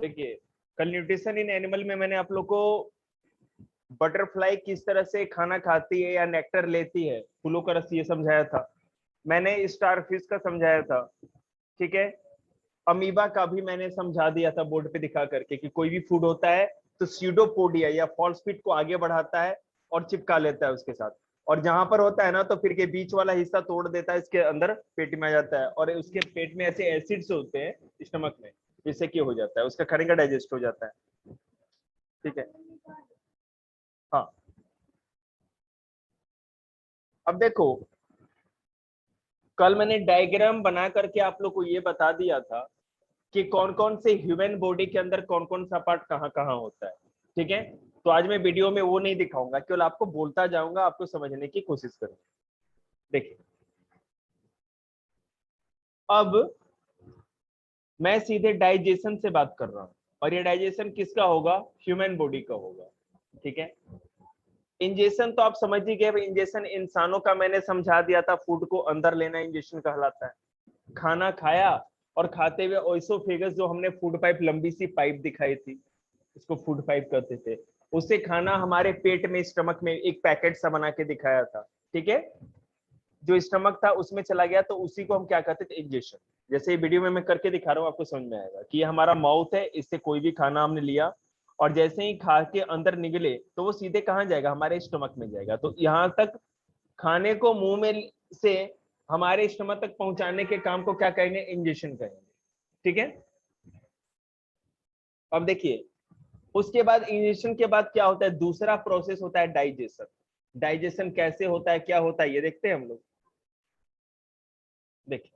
देखिए, कल nutrition in animal में मैंने आप लोग को बटरफ्लाई किस तरह से खाना खाती है या नेक्टर लेती है, फूलों का रस, ये समझाया था। मैंने स्टारफिश का समझाया था, ठीक है। अमीबा का भी मैंने समझा दिया था बोर्ड पे दिखा करके कि कोई भी फूड होता है तो स्यूडोपोडिया या फॉल्स पिट को आगे बढ़ाता है और चिपका लेता है उसके साथ, और जहां पर होता है ना तो फिर के बीच वाला हिस्सा तोड़ देता है, इसके अंदर पेट में आ जाता है, और उसके पेट में ऐसे एसिड्स होते हैं स्टमक में, जिससे क्या हो जाता है, उसका खाने का डाइजेस्ट हो जाता है, ठीक है। हाँ, अब देखो, कल मैंने डायग्राम बना करके आप लोग को ये बता दिया था कि कौन कौन से ह्यूमन बॉडी के अंदर कौन कौन सा पार्ट कहाँ कहाँ होता है, ठीक है। तो आज मैं वीडियो में वो नहीं दिखाऊंगा, केवल आपको बोलता जाऊंगा, आपको समझने की कोशिश करूंगा। देखिए, अब मैं सीधे डाइजेशन से बात कर रहा हूं, और ये डाइजेशन किसका होगा? ह्यूमन बॉडी का होगा, ठीक है। इंजेक्शन तो आप समझ ही गए, इंजेक्शन इंसानों का मैंने समझा दिया था, फूड को अंदर लेना इंजेक्शन कहलाता है। खाना खाया और खाते हुए ओइसोफेगस, जो हमने फूड पाइप, लंबी सी पाइप दिखाई थी, इसको फूड पाइप कहते थे, उससे खाना हमारे पेट में, स्टमक में एक पैकेट सा बना के दिखाया था, ठीक है। जो स्टमक था उसमें चला गया, तो उसी को हम क्या कहते थे? इंजेक्शन। जैसे वीडियो में मैं करके दिखा रहा हूँ, आपको समझ में आएगा कि ये हमारा माउथ है, इससे कोई भी खाना हमने लिया और जैसे ही खा के अंदर निकले तो वो सीधे कहाँ जाएगा? हमारे स्टमक में जाएगा। तो यहाँ तक खाने को मुंह में से हमारे स्टमक तक पहुंचाने के काम को क्या कहेंगे? इंजेक्शन कहेंगे, ठीक है। अब देखिए, उसके बाद, इंजेक्शन के बाद क्या होता है? दूसरा प्रोसेस होता है डाइजेशन। डाइजेशन कैसे होता है, क्या होता है, ये देखते हैं हम लोग। देखिए,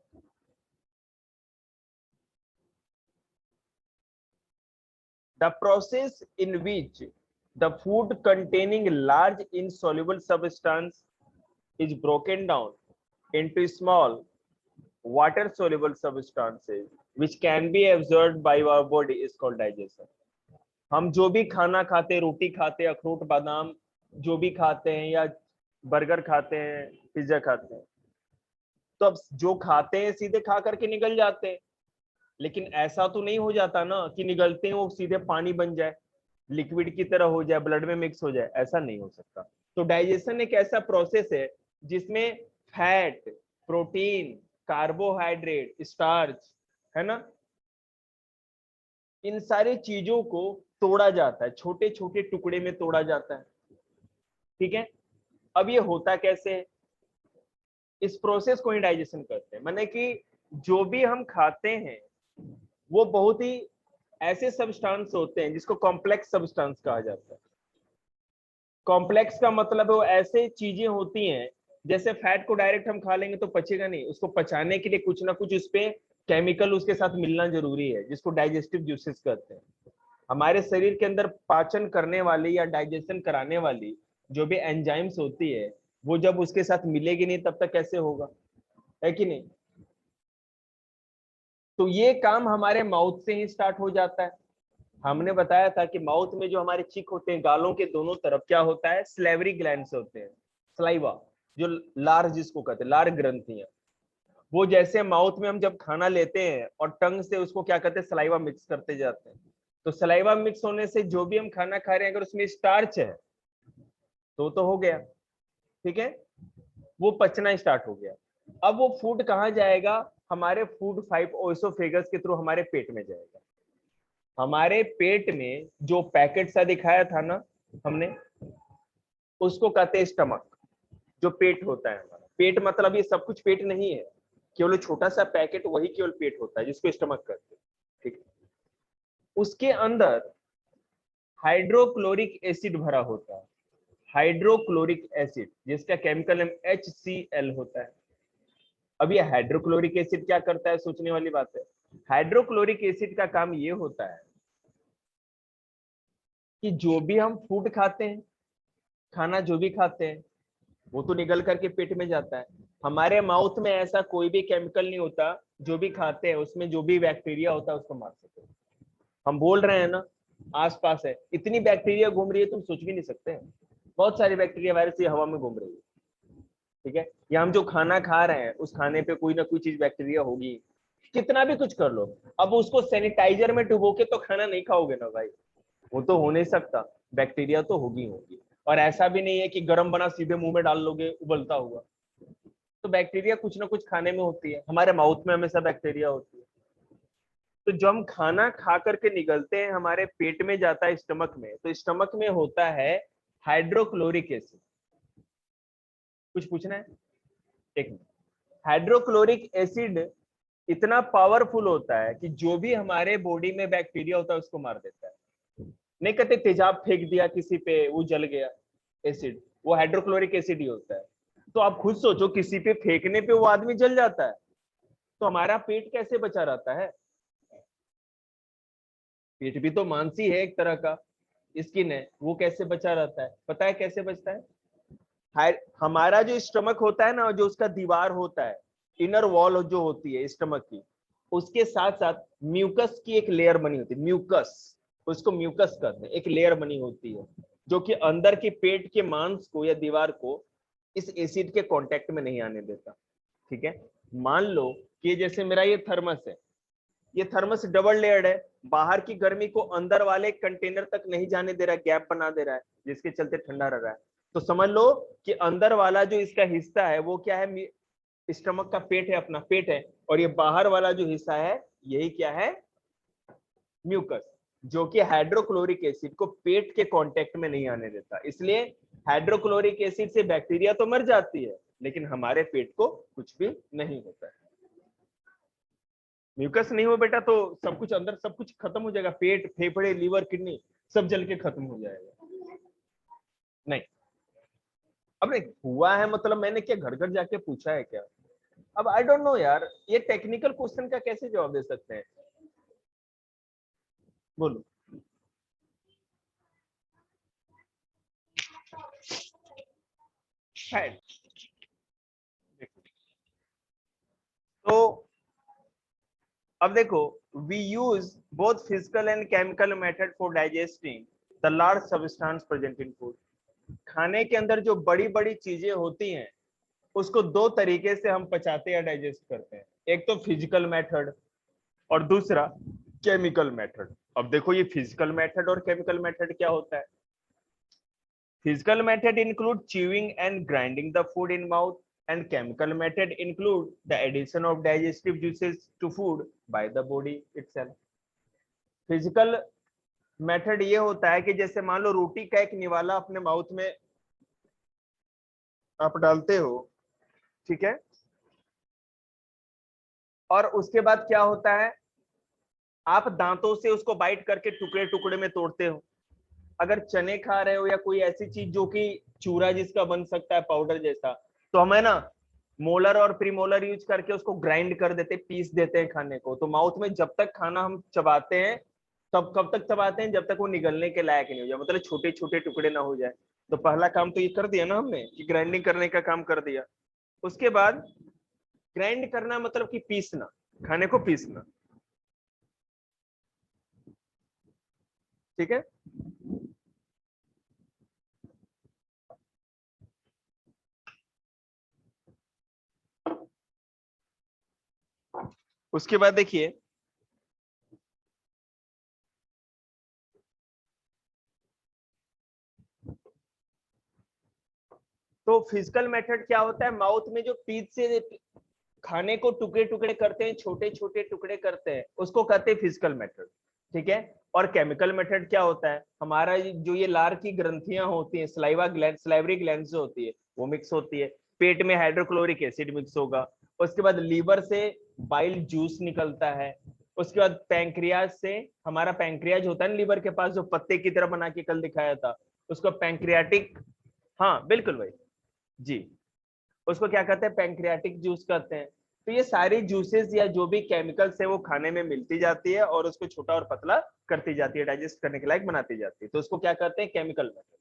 the process in which the food containing large insoluble substance is broken down into small water soluble substances which can be absorbed by our body is called digestion. हम जो भी खाना खाते हैं, रोटी खाते हैं, अखरोट बादाम जो भी खाते हैं, या बर्गर खाते हैं, पिज्जा खाते हैं, तो अब जो खाते हैं सीधे खा करके निकल जाते हैं, लेकिन ऐसा तो नहीं हो जाता ना कि निगलते हैं वो सीधे पानी बन जाए, लिक्विड की तरह हो जाए, ब्लड में मिक्स हो जाए, ऐसा नहीं हो सकता। तो डाइजेशन एक ऐसा प्रोसेस है जिसमें फैट, प्रोटीन, कार्बोहाइड्रेट, स्टार्च, है ना, इन सारी चीजों को तोड़ा जाता है, छोटे छोटे टुकड़े में तोड़ा जाता है, ठीक है। अब ये होता कैसे है? इस प्रोसेस को ही डाइजेशन करते हैं, माने कि जो भी हम खाते हैं वो बहुत ही ऐसे सब्सटेंस होते हैं जिसको कॉम्प्लेक्स सब्सटेंस कहा जाता है। कॉम्प्लेक्स का मतलब वो ऐसे चीजें होती हैं, जैसे फैट को डायरेक्ट हम खा लेंगे तो पचेगा नहीं, उसको पचाने के लिए कुछ ना कुछ उस पे केमिकल उसके साथ मिलना जरूरी है, जिसको डाइजेस्टिव जूसेस कहते हैं। हमारे शरीर के अंदर पाचन करने वाली या डाइजेशन कराने वाली जो भी एंजाइम्स होती है, वो जब उसके साथ मिलेगी नहीं तब तक कैसे होगा, है कि नहीं। तो ये काम हमारे माउथ से ही स्टार्ट हो जाता है। हमने बताया था कि माउथ में जो हमारे चिक होते हैं, गालों के दोनों तरफ क्या होता है? स्लेवरी ग्लैंड्स होते हैं, सलाइवा, जो लार जिसको कहते हैं, लार ग्रंथियां। वो जैसे माउथ में हम जब खाना लेते हैं और टंग से उसको क्या कहते हैं? सलाइवा मिक्स करते जाते हैं। तो सलाइवा मिक्स होने से जो भी हम खाना खा रहे हैं, अगर उसमें स्टार्च है तो हो गया, ठीक है, वो पचना स्टार्ट हो गया। अब वो फूड कहाँ जाएगा? हमारे फूड फाइव ओएसोफेगस के थ्रू हमारे पेट में जाएगा। हमारे पेट में जो पैकेट सा दिखाया था ना हमने, उसको कहते हैं स्टमक। जो पेट होता है हमारा, पेट मतलब ये सब कुछ पेट नहीं है, केवल छोटा सा पैकेट वही केवल पेट होता है, जिसको स्टमक कहते हैं, ठीक है। उसके अंदर हाइड्रोक्लोरिक एसिड भरा होता है, हाइड्रोक्लोरिक एसिड, जिसका केमिकल नेम HCl होता है। अब ये हाइड्रोक्लोरिक एसिड क्या करता है? सोचने वाली बात है। हाइड्रोक्लोरिक एसिड का काम ये होता है कि जो भी हम फूड खाते हैं, खाना जो भी खाते हैं, वो तो निगल करके पेट में जाता है। हमारे माउथ में ऐसा कोई भी केमिकल नहीं होता जो भी खाते हैं उसमें जो भी बैक्टीरिया होता है उसको मार सके। हम बोल रहे हैं ना, आसपास है, इतनी बैक्टीरिया घूम रही है, तुम सोच भी नहीं सकते हैं। बहुत सारी बैक्टीरिया वायरस ये हवा में घूम रही है, ठीक है। या हम जो खाना खा रहे हैं उस खाने पे कोई ना कोई चीज बैक्टीरिया होगी, कितना भी कुछ कर लो, अब उसको सैनिटाइजर में डुबो के तो खाना नहीं खाओगे ना भाई, वो तो हो नहीं सकता, बैक्टीरिया तो होगी होगी। और ऐसा भी नहीं है कि गर्म बना सीधे मुंह में डाल लोगे उबलता हुआ, तो बैक्टीरिया कुछ ना कुछ खाने में होती है, हमारे माउथ में हमेशा बैक्टीरिया होती है। तो जो हम खाना खा करके निकलते हैं हमारे पेट में जाता है स्टमक में, तो स्टमक में होता है हाइड्रोक्लोरिक एसिड। कुछ पूछना है? एक मिनट। हाइड्रोक्लोरिक एसिड इतना पावरफुल होता है कि जो भी हमारे बॉडी में बैक्टीरिया होता है उसको मार देता है। नहीं कहते तेजाब फेंक दिया किसी पे वो जल गया, एसिड, वो हाइड्रोक्लोरिक एसिड ही होता है। तो आप खुद सोचो किसी पे फेंकने पे वो आदमी जल जाता है, तो हमारा पेट कैसे बचा रहता है? पेट भी तो मांसी है एक तरह का, स्किन है, वो कैसे बचा रहता है? पता है कैसे बचता है? हमारा जो स्टमक होता है ना, जो उसका दीवार होता है, इनर वॉल जो होती है स्टमक की, उसके साथ साथ म्यूकस की एक लेयर बनी होती है, म्यूकस, उसको म्यूकस कहते हैं, एक लेयर बनी होती है जो कि अंदर के पेट के मांस को या दीवार को इस एसिड के कांटेक्ट में नहीं आने देता। ठीक है, मान लो कि जैसे मेरा ये थर्मस है, ये थर्मस डबल लेयर्ड है, बाहर की गर्मी को अंदर वाले कंटेनर तक नहीं जाने दे रहा है, गैप बना दे रहा है जिसके चलते ठंडा रह रहा है। तो समझ लो कि अंदर वाला जो इसका हिस्सा है वो क्या है, स्टमक का पेट है, अपना पेट है, और ये बाहर वाला जो हिस्सा है यही क्या है, म्यूकस, जो कि हाइड्रोक्लोरिक एसिड को पेट के कांटेक्ट में नहीं आने देता। इसलिए हाइड्रोक्लोरिक एसिड से बैक्टीरिया तो मर जाती है लेकिन हमारे पेट को कुछ भी नहीं होता है। म्यूकस नहीं हो बेटा तो सब कुछ अंदर, सब कुछ खत्म हो जाएगा, पेट, फेफड़े, लीवर, किडनी सब जल के खत्म हो जाएगा। नहीं, अब नहीं हुआ है मतलब मैंने क्या घर घर जाके पूछा है क्या? अब आई डोंट नो यार, ये टेक्निकल क्वेश्चन का कैसे जवाब दे सकते हैं? बोलो। फैट, तो अब देखो, we use both physical and chemical method for digesting the large substance present in food. खाने के अंदर जो बड़ी बड़ी चीजें होती हैं उसको दो तरीके से हम पचाते या डाइजेस्ट करते हैं, एक तो फिजिकल मेथड और दूसरा केमिकल मेथड। अब देखो ये फिजिकल मेथड और केमिकल मेथड क्या होता है? Physical method include chewing and grinding the food in mouth, and chemical method include the addition of digestive juices to food by the body itself. Physical method ये होता है कि जैसे मान लो रोटी का एक निवाला अपने माउथ में आप डालते हो, ठीक है, और उसके बाद क्या होता है, आप दांतों से उसको बाइट करके टुकड़े टुकड़े में तोड़ते हो। अगर चने खा रहे हो या कोई ऐसी चीज जो कि चूरा जिसका बन सकता है पाउडर जैसा, तो हमें ना मोलर और प्रीमोलर यूज करके उसको ग्राइंड कर देते, पीस देते हैं खाने को। तो माउथ में जब तक खाना हम चबाते हैं, तब कब तक चबाते हैं, जब तक वो निगलने के लायक नहीं हो जाए, मतलब छोटे छोटे टुकड़े ना हो जाए। तो पहला काम तो ये कर दिया ना हमने कि ग्राइंडिंग करने का काम कर दिया। उसके बाद ग्राइंड करना मतलब कि पीसना, खाने को पीसना। ठीक है, उसके बाद देखिए, तो फिजिकल मेथड क्या होता है, माउथ में जो टीथ से खाने को टुकड़े टुकड़े करते हैं, छोटे छोटे टुकड़े करते हैं, उसको कहते हैं फिजिकल मेथड। ठीक है, और केमिकल मेथड क्या होता है, हमारा जो ये लार की ग्रंथियां होती हैं, सलाइवा ग्लैंड, सलाइवरी ग्लैंड जो होती है वो मिक्स होती है, पेट में हाइड्रोक्लोरिक एसिड मिक्स होगा, उसके बाद लीवर से बाइल जूस निकलता है, उसके बाद पैंक्रियाज से, हमारा पैंक्रियाज होता है ना लीवर के पास जो पत्ते की तरह बना के कल दिखाया था, उसको पैंक्रियाटिक, हाँ बिल्कुल भाई जी, उसको क्या कहते हैं, पैंक्रियाटिक जूस कहते हैं। तो ये सारी जूसेस या जो भी केमिकल्स है वो खाने में मिलती जाती है और उसको छोटा और पतला करती जाती है, डाइजेस्ट करने के लायक बनाती जाती है, तो उसको क्या कहते हैं, केमिकल मेथड।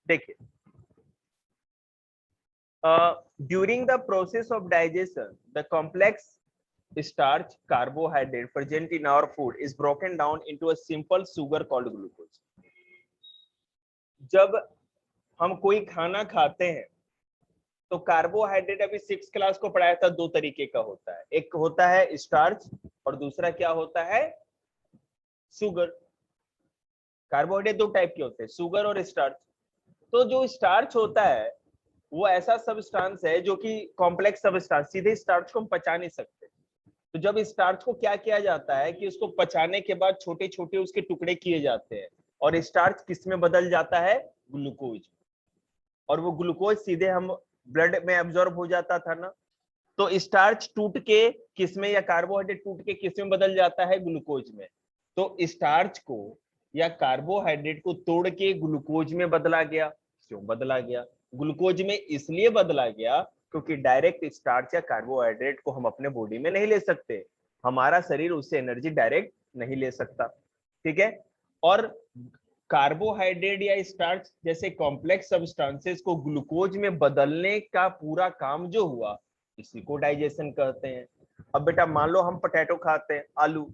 देखिए, during the process of digestion the complex starch carbohydrate present in our food is broken down into a simple sugar called glucose. जब हम कोई खाना खाते हैं तो कार्बोहाइड्रेट, अभी 6 क्लास को पढ़ाया था, दो तरीके का होता है, एक होता है स्टार्च और दूसरा क्या होता है, शुगर। कार्बोहाइड्रेट दो टाइप के होते हैं, शुगर और स्टार्च। तो जो स्टार्च होता है वो ऐसा सबस्टांस है जो कि कॉम्प्लेक्स सबस्टांस, सीधे स्टार्च को हम पचा नहीं सकते। तो जब स्टार्च को क्या किया जाता है कि उसको पचाने के बाद छोटे छोटे उसके टुकड़े किए जाते हैं और स्टार्च किस में बदल जाता है, ग्लूकोज। और वो ग्लूकोज सीधे हम ब्लड में एब्जॉर्ब हो जाता था ना, तो स्टार्च टूट के किस में, या कार्बोहाइड्रेट टूट के किस में बदल जाता है, ग्लूकोज में। तो स्टार्च को या कार्बोहाइड्रेट को तोड़ के ग्लूकोज में बदला गया। क्यों बदला गया? ग्लूकोज में इसलिए बदला गया क्योंकि डायरेक्ट स्टार्च या कार्बोहाइड्रेट को हम अपने बॉडी में नहीं ले सकते, हमारा शरीर उससे एनर्जी डायरेक्ट नहीं ले सकता, ठीक है। और कार्बोहाइड्रेट या स्टार्च जैसे कॉम्प्लेक्स सब्सटेंसेस को ग्लूकोज में बदलने का पूरा काम जो हुआ, इसी को डाइजेशन कहते हैं। अब बेटा मान लो हम पोटैटो खाते हैं, आलू,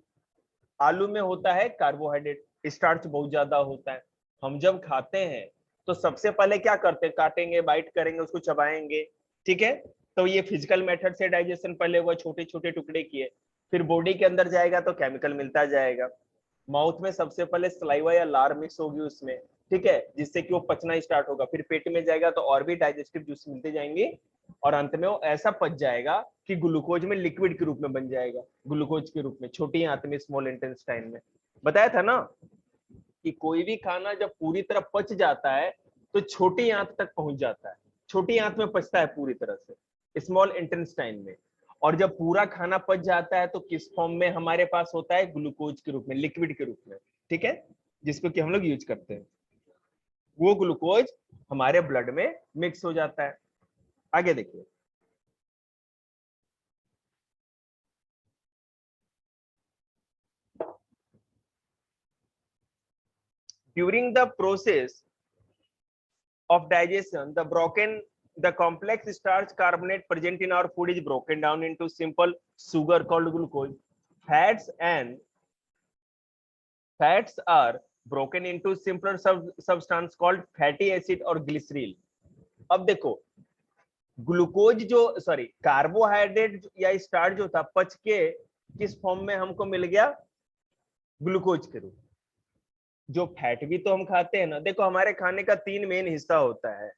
आलू में होता है कार्बोहाइड्रेट, स्टार्च बहुत ज्यादा होता है। हम जब खाते हैं तो सबसे पहले क्या करते हैं, काटेंगे, बाइट करेंगे, उसको चबाएंगे, ठीक है। तो ये फिजिकल मेथड से डाइजेशन पहले हुआ, छोटे छोटे टुकड़े किए, फिर बॉडी के अंदर जाएगा तो केमिकल मिलता जाएगा। माउथ में सबसे पहले सलाइवा या लार मिक्स होगी उसमें, ठीक है, जिससे कि वो पचना स्टार्ट होगा, फिर पेट में जाएगा तो और भी डाइजेस्टिव जूस मिलते जाएंगे और अंत में वो ऐसा पच जाएगा कि ग्लूकोज में लिक्विड के रूप में बन जाएगा, ग्लूकोज के रूप में छोटी आंत में, स्मॉल इंटेस्टाइन में। बताया था ना कि कोई भी खाना जब पूरी तरह पच जाता है तो छोटी आंत तक पहुंच जाता है, छोटी आंत में पचता है पूरी तरह से, स्मॉल इंटेस्टाइन में। और जब पूरा खाना पच जाता है तो किस फॉर्म में हमारे पास होता है, ग्लूकोज के रूप में, लिक्विड के रूप में, ठीक है, जिसको कि हम लोग यूज करते हैं। वो ग्लूकोज हमारे ब्लड में मिक्स हो जाता है। आगे देखिए, during the process of digestion, the complex starch carbonate present in our food is broken down into simple sugar called glucose. Fats are broken into simpler substance called fatty acid or glycerol. अब देखो, glucose जो, sorry, carbohydrate या starch जो था पच के किस form में हमको मिल गया, ग्लूकोज के रूप। जो फैट भी तो हम खाते हैं ना, देखो हमारे खाने का 3 मेन हिस्सा होता है,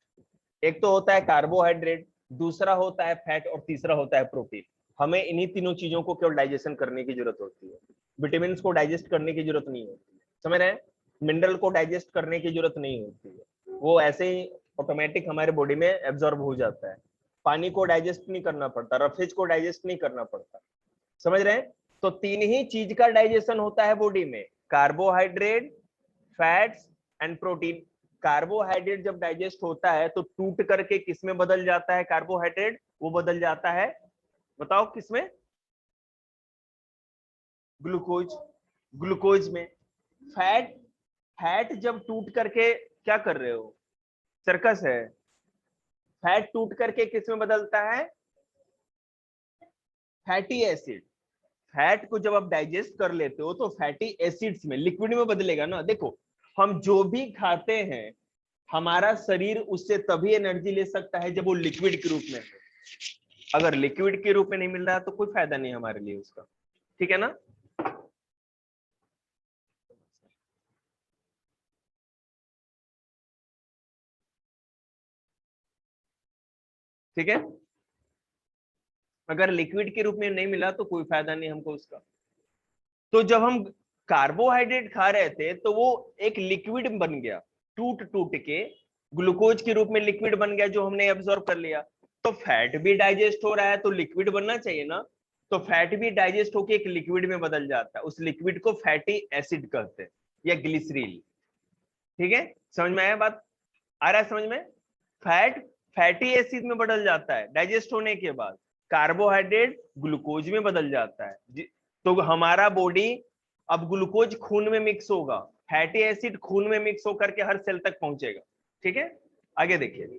एक तो होता है कार्बोहाइड्रेट, दूसरा होता है फैट और तीसरा होता है प्रोटीन। हमें इन्हीं तीनों चीजों को केवल डाइजेशन करने की जरूरत होती है, विटामिन को डाइजेस्ट करने की जरूरत नहीं होती है, समझ रहे हैं, मिनरल को डाइजेस्ट करने की जरूरत नहीं होती है, वो ऐसे ही ऑटोमेटिक हमारे बॉडी में एब्जॉर्ब हो जाता है। पानी को डाइजेस्ट नहीं करना पड़ता, रफेज को डाइजेस्ट नहीं करना पड़ता, समझ रहे हैं। तो 3 ही चीज का डाइजेशन होता है बॉडी में, carbohydrate, fats and protein. Carbohydrate जब डाइजेस्ट होता है तो टूट करके किस में बदल जाता है, कार्बोहाइड्रेट, वो बदल जाता है, बताओ किसमें, ग्लूकोज, ग्लूकोज में। फैट, फैट जब टूट करके, क्या कर रहे हो, सर्कस है, फैट टूट करके किस में बदलता है, फैटी एसिड। फैट को जब आप डाइजेस्ट कर लेते हो तो फैटी एसिड्स में, लिक्विड में बदलेगा ना। देखो हम जो भी खाते हैं हमारा शरीर उससे तभी एनर्जी ले सकता है जब वो लिक्विड के रूप में है, अगर लिक्विड के रूप में नहीं मिल रहा तो कोई फायदा नहीं हमारे लिए उसका, ठीक है ना। ठीक है, अगर लिक्विड के रूप में नहीं मिला तो कोई फायदा नहीं हमको उसका। तो जब हम कार्बोहाइड्रेट खा रहे थे तो वो एक लिक्विड बन गया, टूट टूट के ग्लूकोज के रूप में लिक्विड बन गया जो हमने एब्जॉर्ब कर लिया। तो फैट भी डाइजेस्ट हो रहा है तो लिक्विड बनना चाहिए ना, तो फैट भी डाइजेस्ट होके एक लिक्विड में बदल जाता है, उस लिक्विड को फैटी एसिड कहते हैं या ग्लिसरीन, ठीक है। समझ में आया बात, आ रहा है समझ में। फैट फैटी एसिड में बदल जाता है डाइजेस्ट होने के बाद, कार्बोहाइड्रेट ग्लूकोज में बदल जाता है। तो हमारा बॉडी, अब ग्लूकोज खून में मिक्स होगा, फैटी एसिड खून में मिक्स होकर के हर सेल तक पहुंचेगा, ठीक है, आगे देखिए।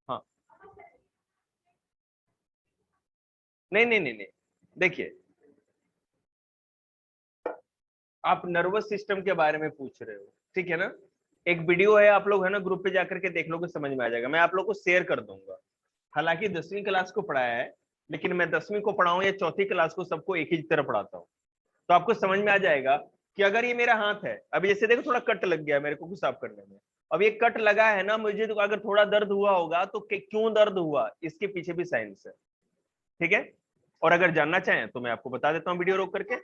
हाँ, नहीं नहीं नहीं नहीं, देखिए आप नर्वस सिस्टम के बारे में पूछ रहे हो, ठीक है ना। एक वीडियो है, आप लोग है ना ग्रुप पे जाकर के देख लोगे, समझ में आ जाएगा, मैं आप लोग को शेयर कर दूंगा। हालांकि 10वीं क्लास को पढ़ाया है, लेकिन मैं 10वीं को पढ़ाऊं या चौथी क्लास को, सबको एक ही तरह पढ़ाता हूँ। तो आपको समझ में आ जाएगा कि अगर ये मेरा हाथ है, अभी जैसे देखो थोड़ा कट लग गया मेरे को कुछ साफ करने में, अब ये कट लगा है ना मुझे, तो अगर थोड़ा दर्द हुआ होगा तो क्यों दर्द हुआ, इसके पीछे भी साइंस है, ठीक है। और अगर जानना चाहें तो मैं आपको बता देता हूँ वीडियो रोक करके।